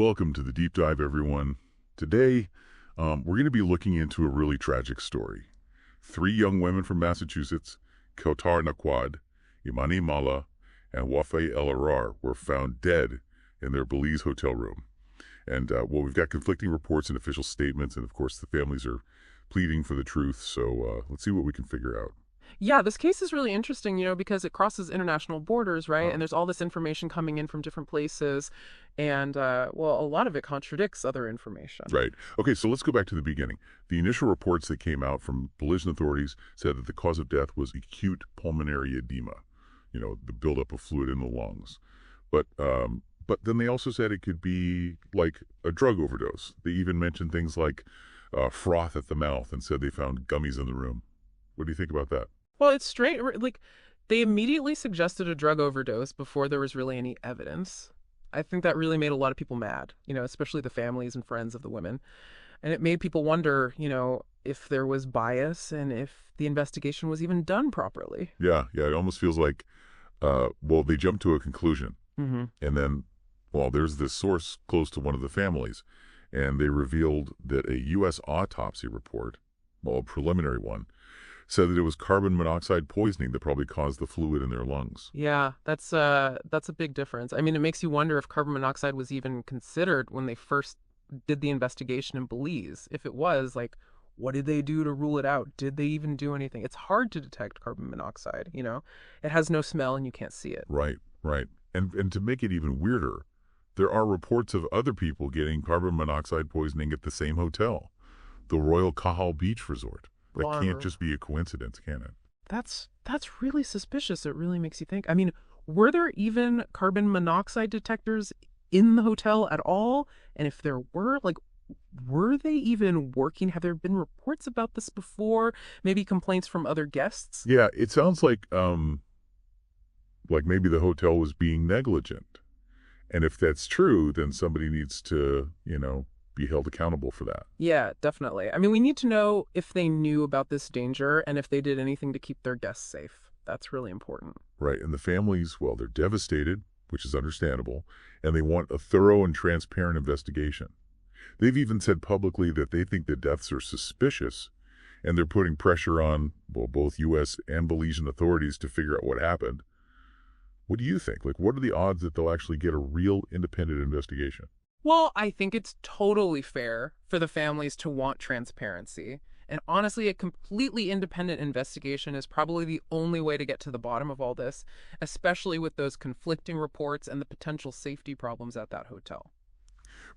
Welcome to the Deep Dive, everyone. Today, we're going to be looking into a really tragic story. Three young women from Massachusetts, Kaoutar Naqqad, Imane Mallah, and Wafae Arar, were found dead in their Belize hotel room. And, we've got conflicting reports and official statements, and of course the families are pleading for the truth, so let's see what we can figure out. Yeah, this case is really interesting, because it crosses international borders, right? And there's all this information coming in from different places. And, a lot of it contradicts other information. Right. Okay, so let's go back to the beginning. The initial reports that came out from Belizean authorities said that the cause of death was acute pulmonary edema, the buildup of fluid in the lungs. But then they also said it could be like a drug overdose. They even mentioned things like froth at the mouth and said they found gummies in the room. What do you think about that? Well, it's straight, like, they immediately suggested a drug overdose before there was really any evidence. I think that really made a lot of people mad, especially the families and friends of the women. And it made people wonder, if there was bias and if the investigation was even done properly. Yeah, it almost feels like, they jumped to a conclusion. Mm-hmm. And then, there's this source close to one of the families, and they revealed that a U.S. autopsy report, a preliminary one, said that it was carbon monoxide poisoning that probably caused the fluid in their lungs. Yeah, that's a big difference. I mean, it makes you wonder if carbon monoxide was even considered when they first did the investigation in Belize. If it was, like, what did they do to rule it out? Did they even do anything? It's hard to detect carbon monoxide, It has no smell and you can't see it. Right. And to make it even weirder, there are reports of other people getting carbon monoxide poisoning at the same hotel, the Royal Cahal Beach Resort. That can't just be a coincidence, can it? That's really suspicious. It really makes you think. I mean, were there even carbon monoxide detectors in the hotel at all? And if there were, were they even working? Have there been reports about this before? Maybe complaints from other guests? Yeah, it sounds like maybe the hotel was being negligent. And if that's true, then somebody needs to, be held accountable for that. Yeah, definitely. I mean, we need to know if they knew about this danger and if they did anything to keep their guests safe. That's really important. Right. And the families, they're devastated, which is understandable, and they want a thorough and transparent investigation. They've even said publicly that they think the deaths are suspicious, and they're putting pressure on, both U.S. and Belizean authorities to figure out what happened. What do you think? What are the odds that they'll actually get a real independent investigation? Well, I think it's totally fair for the families to want transparency. And honestly, a completely independent investigation is probably the only way to get to the bottom of all this, especially with those conflicting reports and the potential safety problems at that hotel.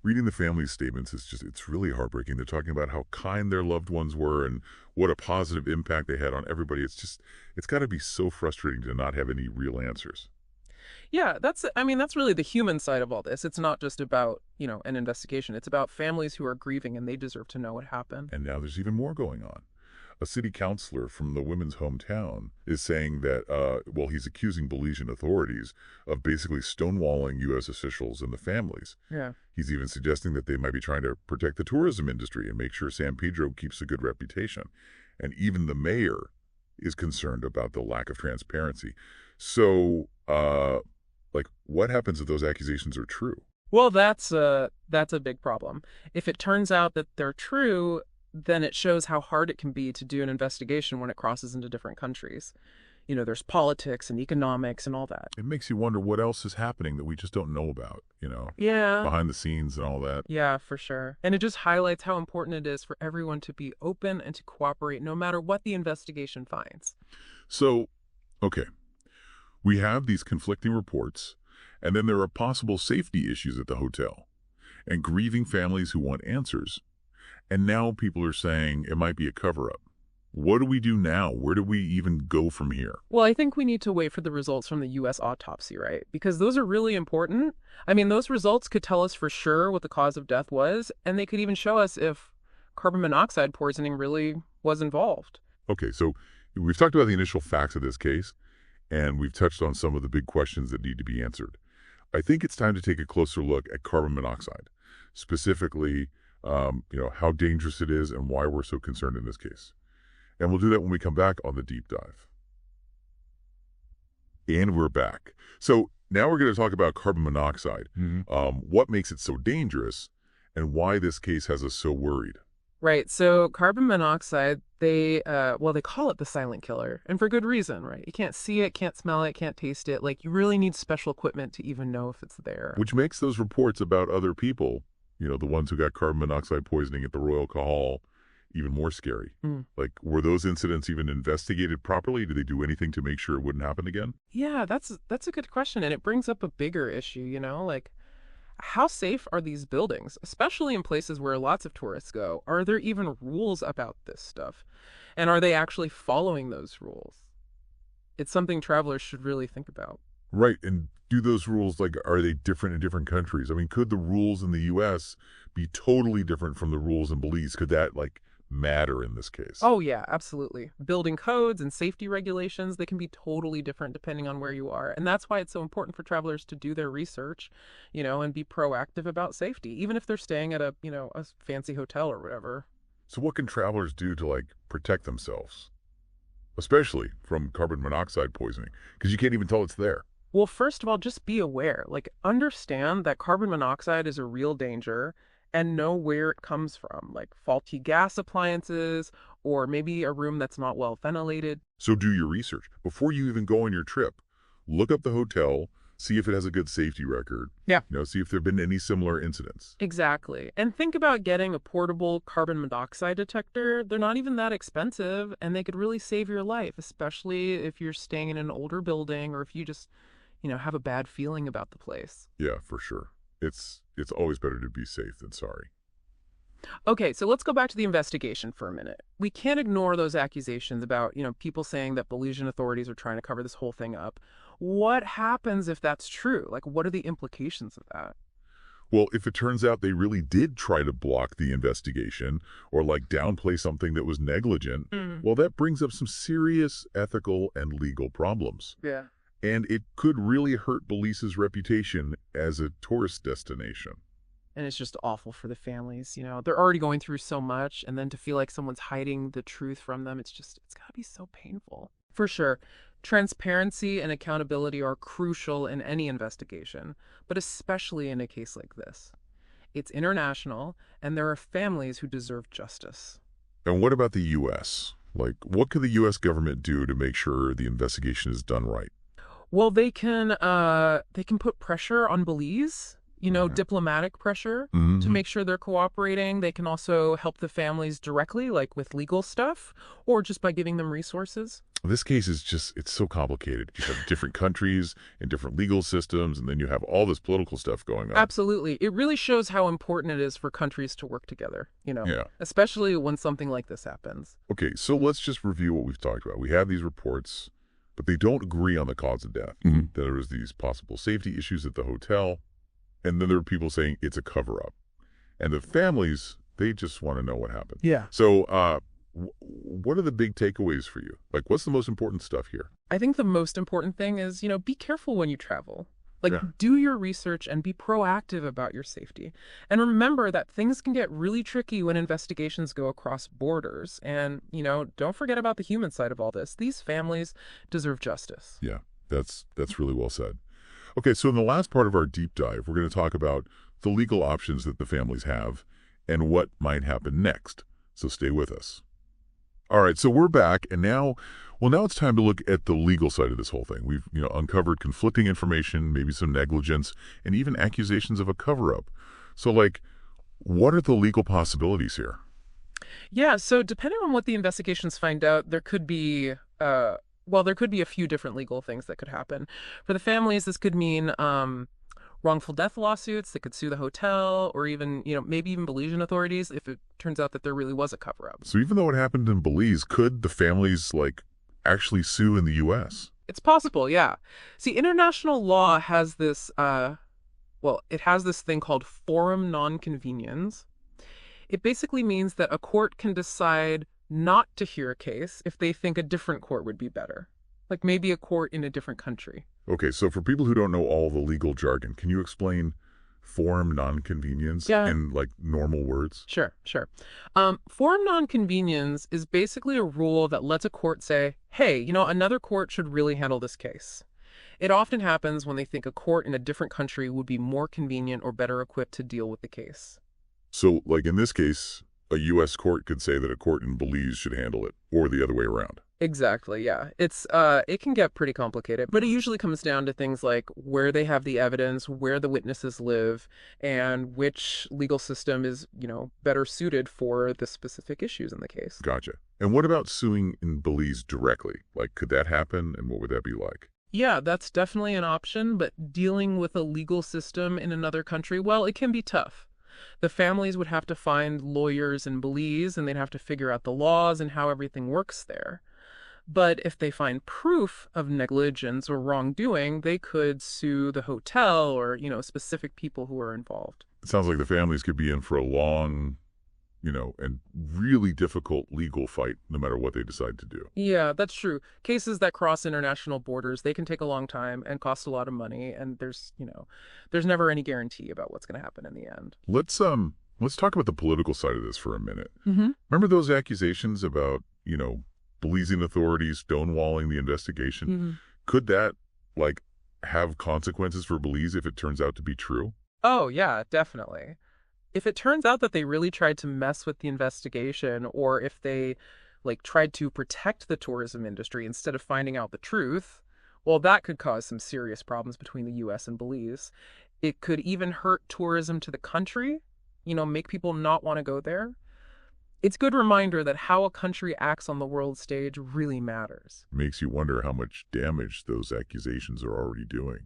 Reading the family's statements it's really heartbreaking. They're talking about how kind their loved ones were and what a positive impact they had on everybody. It's got to be so frustrating to not have any real answers. Yeah, that's really the human side of all this. It's not just about, an investigation. It's about families who are grieving and they deserve to know what happened. And now there's even more going on. A city councilor from the women's hometown is saying that, he's accusing Belizean authorities of basically stonewalling U.S. officials and the families. Yeah. He's even suggesting that they might be trying to protect the tourism industry and make sure San Pedro keeps a good reputation. And even the mayor is concerned about the lack of transparency. So, what happens if those accusations are true? Well, that's a big problem. If it turns out that they're true, then it shows how hard it can be to do an investigation when it crosses into different countries. There's politics and economics and all that. It makes you wonder what else is happening that we just don't know about, Yeah. behind the scenes and all that. Yeah, for sure. And it just highlights how important it is for everyone to be open and to cooperate no matter what the investigation finds. So, okay, we have these conflicting reports, and then there are possible safety issues at the hotel, and grieving families who want answers. And now people are saying it might be a cover-up. What do we do now? Where do we even go from here? Well, I think we need to wait for the results from the U.S. autopsy, right? Because those are really important. I mean, those results could tell us for sure what the cause of death was, and they could even show us if carbon monoxide poisoning really was involved. Okay, so we've talked about the initial facts of this case, and we've touched on some of the big questions that need to be answered. I think it's time to take a closer look at carbon monoxide, specifically, how dangerous it is and why we're so concerned in this case. And we'll do that when we come back on the deep dive. And we're back. So Now we're going to talk about carbon monoxide. What makes it so dangerous and why this case has us so worried. Right. So carbon monoxide, they call it the silent killer, and for good reason, right? You can't see it, can't smell it, can't taste it. Like, you really need special equipment to even know if it's there. Which makes those reports about other people, the ones who got carbon monoxide poisoning at the Royal Cahal, even more scary. Like, were those incidents even investigated properly? Did they do anything to make sure it wouldn't happen again? Yeah, that's a good question, and it brings up a bigger issue, like, how safe are these buildings, especially in places where lots of tourists go? Are there even rules about this stuff? And are they actually following those rules? It's something travelers should really think about. Right, and do those rules, are they different in different countries? I mean, could the rules in the U.S. be totally different from the rules in Belize? Could that, matter in this case? Oh, yeah, absolutely. Building codes and safety regulations, they can be totally different depending on where you are. And that's why it's so important for travelers to do their research, and be proactive about safety, even if they're staying at a fancy hotel or whatever. So what can travelers do to, protect themselves, especially from carbon monoxide poisoning? Because you can't even tell it's there. Well, first of all, just be aware. Understand that carbon monoxide is a real danger and know where it comes from, like faulty gas appliances or maybe a room that's not well ventilated. So do your research. Before you even go on your trip, look up the hotel, see if it has a good safety record. Yeah. See if there have been any similar incidents. Exactly. And think about getting a portable carbon monoxide detector. They're not even that expensive, and they could really save your life, especially if you're staying in an older building or if you just, have a bad feeling about the place. Yeah, for sure. It's always better to be safe than sorry. Okay, so let's go back to the investigation for a minute. We can't ignore those accusations about, people saying that Belizean authorities are trying to cover this whole thing up. What happens if that's true? What are the implications of that? Well, if it turns out they really did try to block the investigation or downplay something that was negligent, well, that brings up some serious ethical and legal problems. Yeah. And it could really hurt Belize's reputation as a tourist destination. And it's just awful for the families. They're already going through so much, and then to feel like someone's hiding the truth from them, it's got to be so painful. For sure, transparency and accountability are crucial in any investigation, but especially in a case like this. It's international, and there are families who deserve justice. And what about the U.S.? What could the U.S. government do to make sure the investigation is done right? Well, they can put pressure on Belize, diplomatic pressure to make sure they're cooperating. They can also help the families directly, with legal stuff, or just by giving them resources. This case is it's so complicated. You have different countries and different legal systems, and then you have all this political stuff going on. Absolutely. It really shows how important it is for countries to work together, Yeah. especially when something like this happens. Okay, so let's just review what we've talked about. We have these reports, but they don't agree on the cause of death. There was these possible safety issues at the hotel, and then there are people saying it's a cover-up. And the families, they just want to know what happened. Yeah. So what are the big takeaways for you? What's the most important stuff here? I think the most important thing is, be careful when you travel. Yeah. Do your research and be proactive about your safety. And remember that things can get really tricky when investigations go across borders. And, don't forget about the human side of all this. These families deserve justice. Yeah, that's really well said. Okay, so in the last part of our deep dive, we're going to talk about the legal options that the families have and what might happen next. So stay with us. All right, so we're back, and now it's time to look at the legal side of this whole thing. We've, uncovered conflicting information, maybe some negligence, and even accusations of a cover-up. So, what are the legal possibilities here? Yeah, so depending on what the investigations find out, there could be a few different legal things that could happen. For the families, this could mean wrongful death lawsuits that could sue the hotel or even, maybe even Belizean authorities if it turns out that there really was a cover-up. So even though it happened in Belize, could the families, actually sue in the U.S.? It's possible, yeah. See, international law has this, it has this thing called forum non-conveniens. It basically means that a court can decide not to hear a case if they think a different court would be better. Maybe a court in a different country. Okay, so for people who don't know all the legal jargon, can you explain forum non-conveniens in normal words? Sure. Forum non-conveniens is basically a rule that lets a court say, hey, another court should really handle this case. It often happens when they think a court in a different country would be more convenient or better equipped to deal with the case. So, like in this case, a U.S. court could say that a court in Belize should handle it, or the other way around. Exactly, yeah. It can get pretty complicated, but it usually comes down to things like where they have the evidence, where the witnesses live, and which legal system is, better suited for the specific issues in the case. Gotcha. And what about suing in Belize directly? Like, could that happen, and what would that be like? Yeah, that's definitely an option, but dealing with a legal system in another country, well, it can be tough. The families would have to find lawyers in Belize, and they'd have to figure out the laws and how everything works there. But if they find proof of negligence or wrongdoing, they could sue the hotel or, specific people who are involved. It sounds like the families could be in for a long, and really difficult legal fight, no matter what they decide to do. Yeah, that's true. Cases that cross international borders, they can take a long time and cost a lot of money, and there's never any guarantee about what's going to happen in the end. Let's talk about the political side of this for a minute. Mm-hmm. Remember those accusations about, Belizean authorities stonewalling the investigation? Mm-hmm. Could that, have consequences for Belize if it turns out to be true? Oh, yeah, definitely. If it turns out that they really tried to mess with the investigation, or if they, tried to protect the tourism industry instead of finding out the truth, well, that could cause some serious problems between the U.S. and Belize. It could even hurt tourism to the country, make people not want to go there. It's a good reminder that how a country acts on the world stage really matters. Makes you wonder how much damage those accusations are already doing,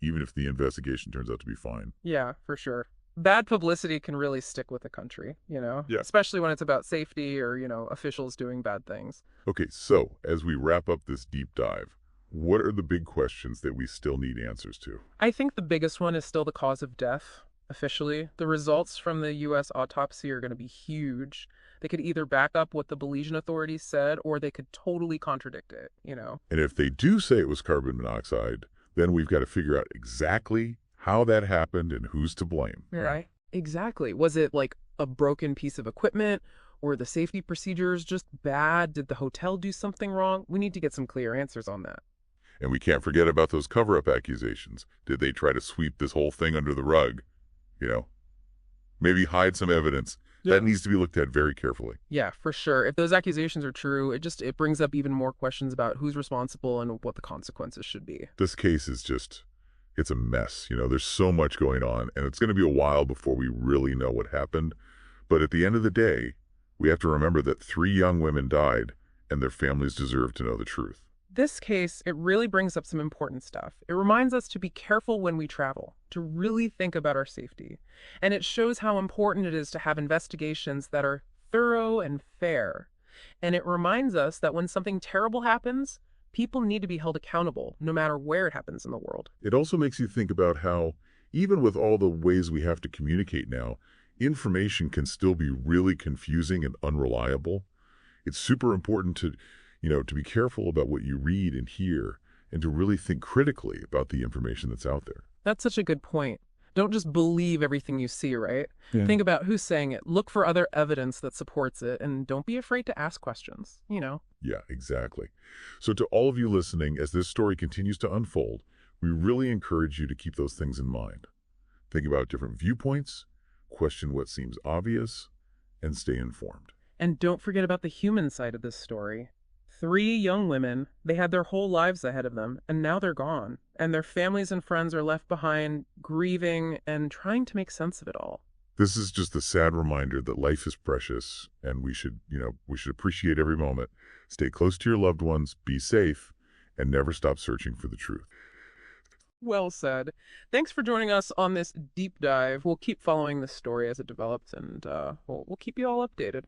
even if the investigation turns out to be fine. Yeah, for sure. Bad publicity can really stick with a country, Yeah. especially when it's about safety or, officials doing bad things. Okay, so as we wrap up this deep dive, what are the big questions that we still need answers to? I think the biggest one is still the cause of death. Officially, the results from the U.S. autopsy are going to be huge. They could either back up what the Belizean authorities said, or they could totally contradict it, And if they do say it was carbon monoxide, then we've got to figure out exactly how that happened and who's to blame. Right? Exactly. Was it like a broken piece of equipment? Or the safety procedures just bad? Did the hotel do something wrong? We need to get some clear answers on that. And we can't forget about those cover-up accusations. Did they try to sweep this whole thing under the rug? Maybe hide some evidence. Yeah. That needs to be looked at very carefully. Yeah, for sure. If those accusations are true, it brings up even more questions about who's responsible and what the consequences should be. This case is it's a mess. There's so much going on, and it's going to be a while before we really know what happened. But at the end of the day, we have to remember that 3 young women died, and their families deserve to know the truth. This case, it really brings up some important stuff. It reminds us to be careful when we travel, to really think about our safety. And it shows how important it is to have investigations that are thorough and fair. And it reminds us that when something terrible happens, people need to be held accountable, no matter where it happens in the world. It also makes you think about how, even with all the ways we have to communicate now, information can still be really confusing and unreliable. It's super important to be careful about what you read and hear and to really think critically about the information that's out there. That's such a good point. Don't just believe everything you see, right? Yeah. Think about who's saying it. Look for other evidence that supports it, and don't be afraid to ask questions, Yeah, exactly. So to all of you listening, as this story continues to unfold, we really encourage you to keep those things in mind. Think about different viewpoints, question what seems obvious, and stay informed. And don't forget about the human side of this story. 3 young women, they had their whole lives ahead of them, and now they're gone. And their families and friends are left behind, grieving and trying to make sense of it all. This is just a sad reminder that life is precious, and we should appreciate every moment. Stay close to your loved ones, be safe, and never stop searching for the truth. Well said. Thanks for joining us on this deep dive. We'll keep following this story as it develops, and we'll keep you all updated.